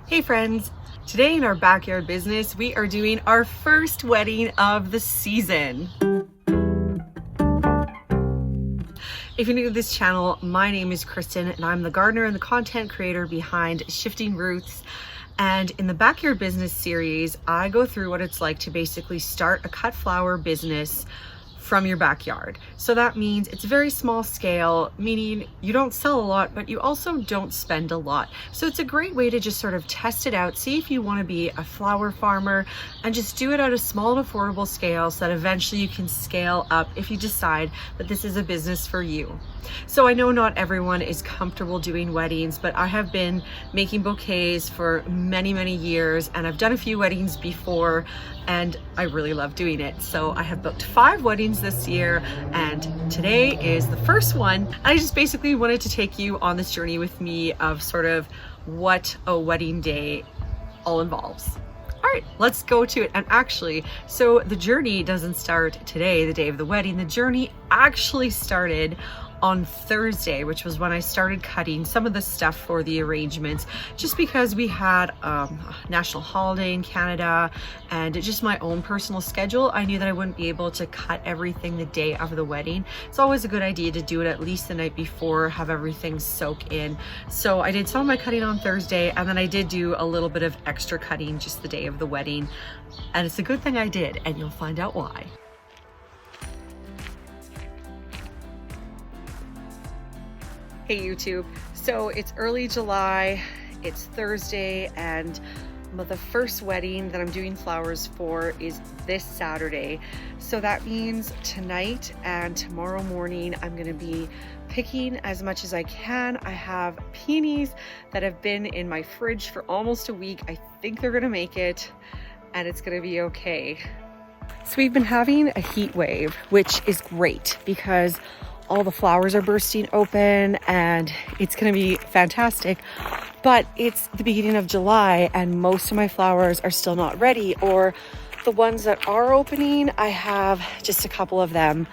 Hey friends, today in our backyard business, we are doing our first wedding of the season. If you're new to this channel, my name is Kristen and I'm the gardener and the content creator behind Shifting Roots. And in the backyard business series, I go through what it's like to basically start a cut flower business from your backyard. So that means it's very small scale, meaning you don't sell a lot, but you also don't spend a lot. So it's a great way to just sort of test it out, see if you want to be a flower farmer and just do it at a small and affordable scale so that eventually you can scale up if you decide that this is a business for you. So I know not everyone is comfortable doing weddings, but I have been making bouquets for many years and I've done a few weddings before and I really love doing it. So I have booked 5 weddings this year and today is the first one. I just basically wanted to take you on this journey with me of sort of what a wedding day all involves. All right, let's go to it. And actually, so the journey doesn't start today, the day of the wedding. The journey actually started on Thursday, which was when I started cutting some of the stuff for the arrangements, just because we had a national holiday in Canada and just my own personal schedule. I knew that I wouldn't be able to cut everything the day of the wedding. It's always a good idea to do it at least the night before, have everything soak in. So I did some of my cutting on Thursday and then I did do a little bit of extra cutting just the day of the wedding. And it's a good thing I did, and you'll find out why. Hey YouTube, so it's early July, it's Thursday, and the first wedding that I'm doing flowers for is this Saturday. So that means tonight and tomorrow morning I'm gonna be picking as much as I can. I have peonies that have been in my fridge for almost a week. I think they're gonna make it and it's gonna be okay. So we've been having a heat wave, which is great because all the flowers are bursting open and it's gonna be fantastic. But it's the beginning of July and most of my flowers are still not ready, or the ones that are opening, I have just a couple of them,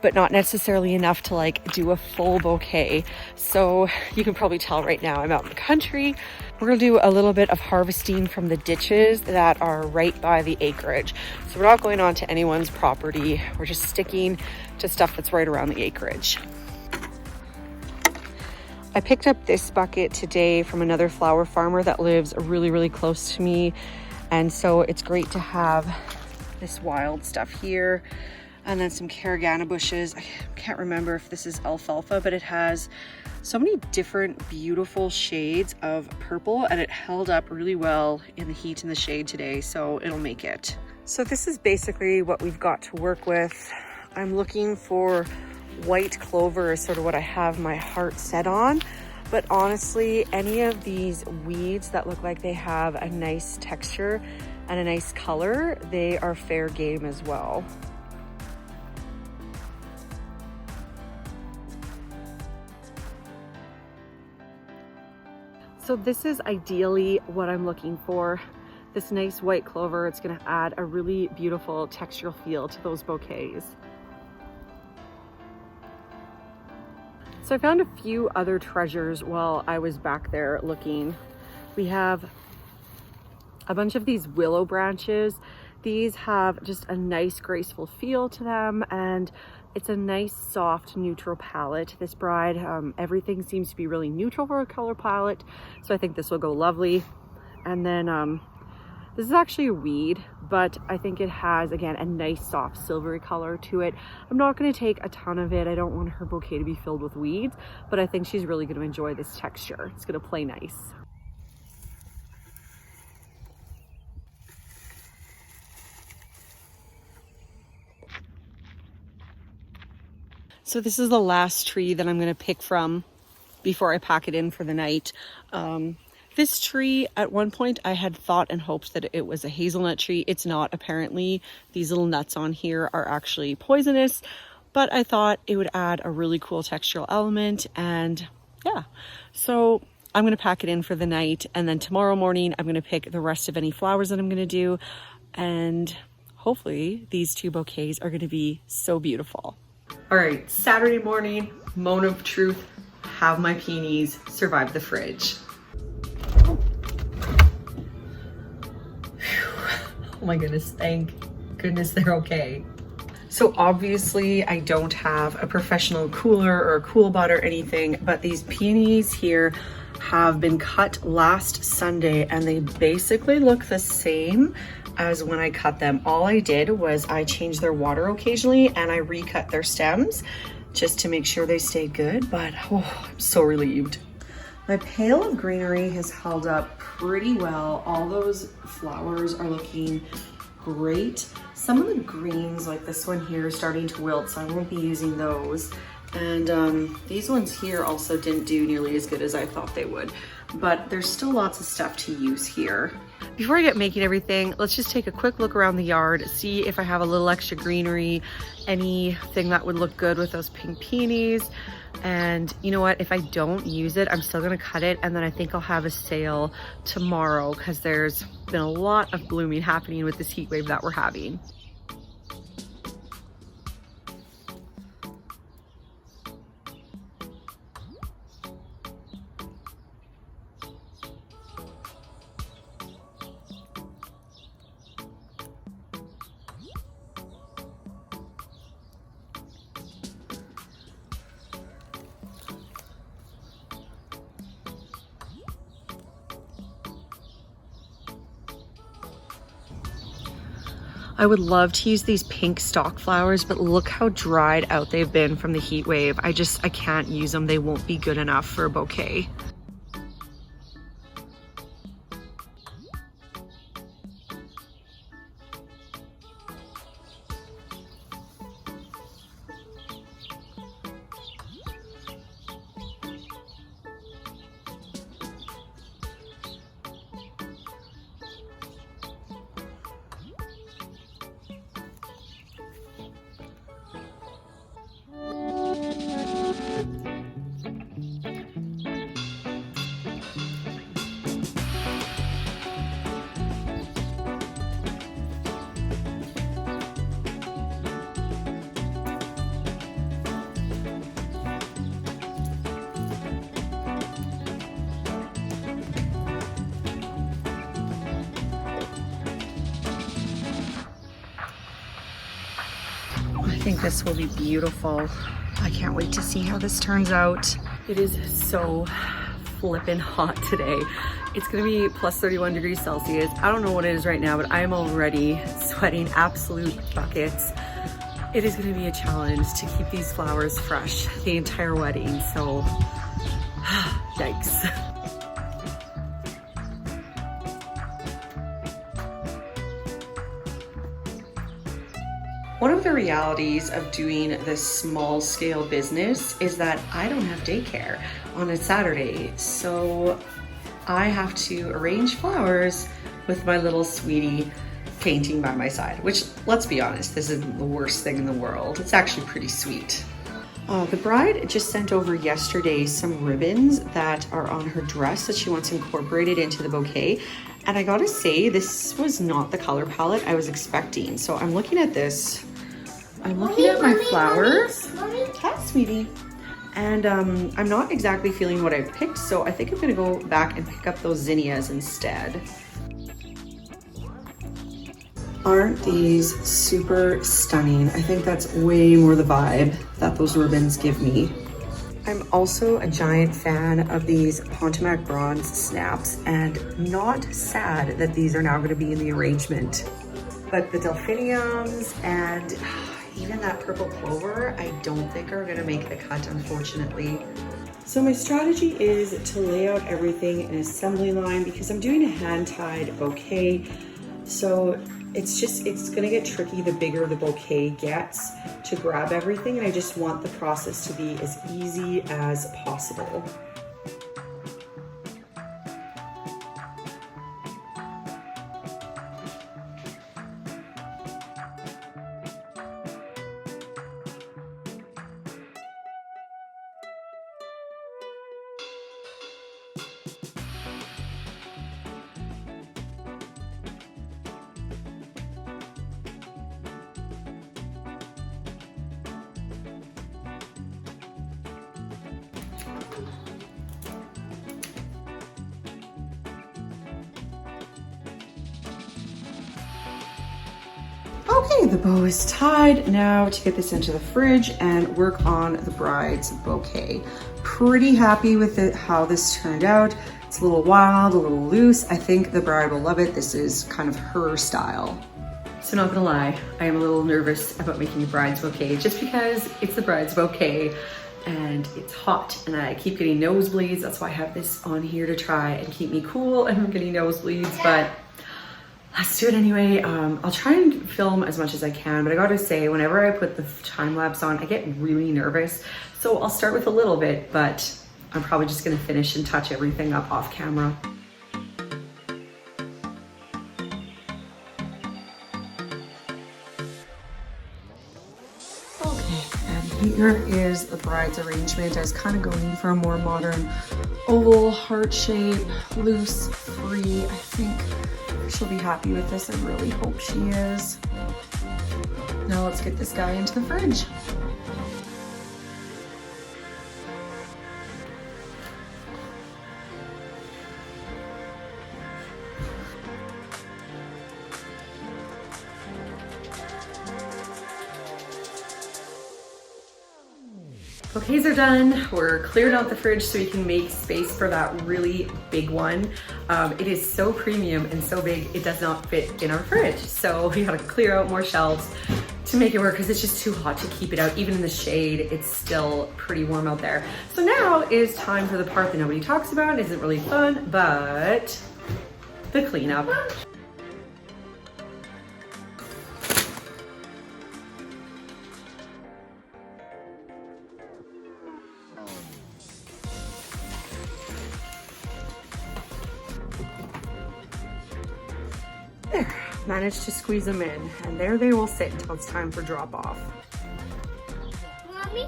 but not necessarily enough to like do a full bouquet. So you can probably tell right now I'm out in the country. We're gonna do a little bit of harvesting from the ditches that are right by the acreage. So we're not going on to anyone's property. We're just sticking to stuff that's right around the acreage. I picked up this bucket today from another flower farmer that lives really close to me. And so it's great to have this wild stuff here. And then some caragana bushes. I can't remember if this is alfalfa, but it has so many different beautiful shades of purple and it held up really well in the heat and the shade today, so it'll make it. So this is basically what we've got to work with. I'm looking for white clover is sort of what I have my heart set on, but honestly, any of these weeds that look like they have a nice texture and a nice color, they are fair game as well. So this is ideally what I'm looking for. This nice white clover, it's gonna add a really beautiful textural feel to those bouquets. So I found a few other treasures while I was back there looking. We have a bunch of these willow branches. These have just a nice graceful feel to them and it's a nice soft neutral palette. This bride, everything seems to be really neutral for a color palette, so I think this will go lovely. And then this is actually a weed, but I think it has, again, a nice soft silvery color to it. I'm not going to take a ton of it. I don't want her bouquet to be filled with weeds, but I think she's really going to enjoy this texture. It's going to play nice. So this is the last tree that I'm going to pick from before I pack it in for the night. This tree, at one point I had thought and hoped that it was a hazelnut tree. It's not, apparently. These little nuts on here are actually poisonous, but I thought it would add a really cool textural element, and yeah. So I'm going to pack it in for the night, and then tomorrow morning I'm going to pick the rest of any flowers that I'm going to do, and hopefully these 2 bouquets are going to be so beautiful. All right, Saturday morning, moment of truth. Have my peonies survive the fridge. Oh my goodness, thank goodness they're okay. So obviously I don't have a professional cooler or a cool bot or anything, but these peonies here have been cut last Sunday and they basically look the same as when I cut them. All I did was I changed their water occasionally and I recut their stems just to make sure they stay good, but oh, I'm so relieved. My pail of greenery has held up pretty well. All those flowers are looking great. Some of the greens, like this one here, are starting to wilt, so I won't be using those. And these ones here also didn't do nearly as good as I thought they would, but there's still lots of stuff to use here. Before I get making everything, let's just take a quick look around the yard, see if I have a little extra greenery, anything that would look good with those pink peonies. And you know what, if I don't use it, I'm still gonna cut it, and then I think I'll have a sale tomorrow because there's been a lot of blooming happening with this heat wave that we're having. I would love to use these pink stock flowers, but look how dried out they've been from the heat wave. I can't use them. They won't be good enough for a bouquet. I think this will be beautiful. I can't wait to see how this turns out. It is so flippin' hot today. It's gonna be plus 31 degrees Celsius. I don't know what it is right now, but I'm already sweating absolute buckets. It is gonna be a challenge to keep these flowers fresh the entire wedding, so yikes. One of the realities of doing this small scale business is that I don't have daycare on a Saturday. So I have to arrange flowers with my little sweetie painting by my side, which, let's be honest, this isn't the worst thing in the world. It's actually pretty sweet. The bride just sent over yesterday some ribbons that are on her dress that she wants incorporated into the bouquet. And I gotta say, this was not the color palette I was expecting. So I'm looking at this. I'm looking at my flowers. Hi, sweetie. And I'm not exactly feeling what I've picked, so I think I'm gonna go back and pick up those zinnias instead. Aren't these super stunning? I think that's way more the vibe that those ribbons give me. I'm also a giant fan of these Pontiac bronze snaps, and not sad that these are now going to be in the arrangement. But the delphiniums and even that purple clover, I don't think are going to make the cut, unfortunately. So my strategy is to lay out everything in assembly line because I'm doing a hand-tied bouquet. So it's gonna get tricky the bigger the bouquet gets to grab everything, and I just want the process to be as easy as possible. the bow is tied. Now to get this into the fridge and work on the bride's bouquet. Pretty happy with it, how this turned out. It's a little wild, a little loose. I think the bride will love it. This is kind of her style. So not gonna lie, I am a little nervous about making the bride's bouquet just because it's the bride's bouquet and it's hot and I keep getting nosebleeds. That's why I have this on here to try and keep me cool and I'm getting nosebleeds, but let's do it anyway. I'll try and film as much as I can, but I gotta say, whenever I put the time lapse on, I get really nervous. So I'll start with a little bit, but I'm probably just gonna finish and touch everything up off camera. Here is the bride's arrangement. I was kind of going for a more modern oval heart shape, loose, free. I think she'll be happy with this. I really hope she is. Now let's get this guy into the fridge. Bouquets are done. We're clearing out the fridge so we can make space for that really big one. It is so premium and so big, it does not fit in our fridge. So we gotta clear out more shelves to make it work because it's just too hot to keep it out. Even in the shade, it's still pretty warm out there. So now is time for the part that nobody talks about. It isn't really fun, but the cleanup. There, managed to squeeze them in, and there they will sit until it's time for drop off. Mommy?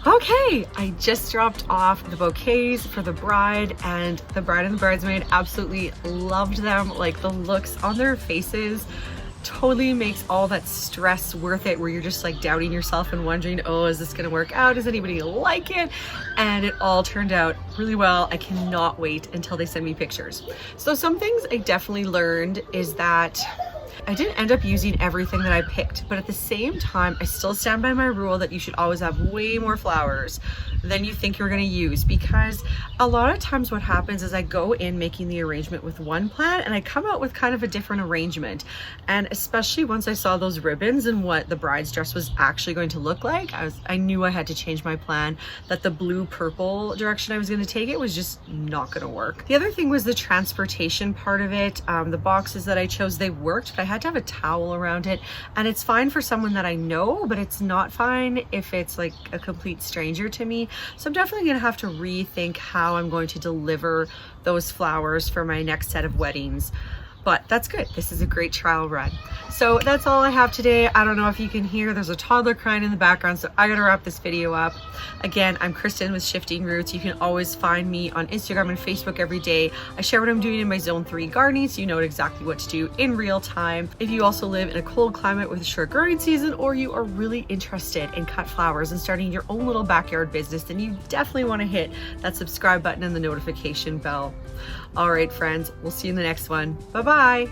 Okay, I just dropped off the bouquets for the bride, and the bride and the bridesmaid absolutely loved them. Like, the looks on their faces totally makes all that stress worth it, where you're just like doubting yourself and wondering, oh, is this gonna work out? Is anybody gonna like it? And it all turned out really well. I cannot wait until they send me pictures. So some things I definitely learned is that I didn't end up using everything that I picked, but at the same time, I still stand by my rule that you should always have way more flowers than you think you're gonna use, because a lot of times what happens is I go in making the arrangement with one plan and I come out with kind of a different arrangement. And especially once I saw those ribbons and what the bride's dress was actually going to look like, I knew I had to change my plan, that the blue purple direction I was gonna take it was just not gonna work. The other thing was the transportation part of it. The boxes that I chose, they worked, but I had to have a towel around it, and it's fine for someone that I know, but it's not fine if it's like a complete stranger to me. So I'm definitely gonna have to rethink how I'm going to deliver those flowers for my next set of weddings. But that's good. This is a great trial run. So that's all I have today. I don't know if you can hear, there's a toddler crying in the background, so I gotta wrap this video up. Again, I'm Kristen with Shifting Roots. You can always find me on Instagram and Facebook every day. I share what I'm doing in my Zone 3 gardening, so you know exactly what to do in real time. If you also live in a cold climate with a short growing season, or you are really interested in cut flowers and starting your own little backyard business, then you definitely wanna hit that subscribe button and the notification bell. All right, friends, we'll see you in the next one. Bye-bye.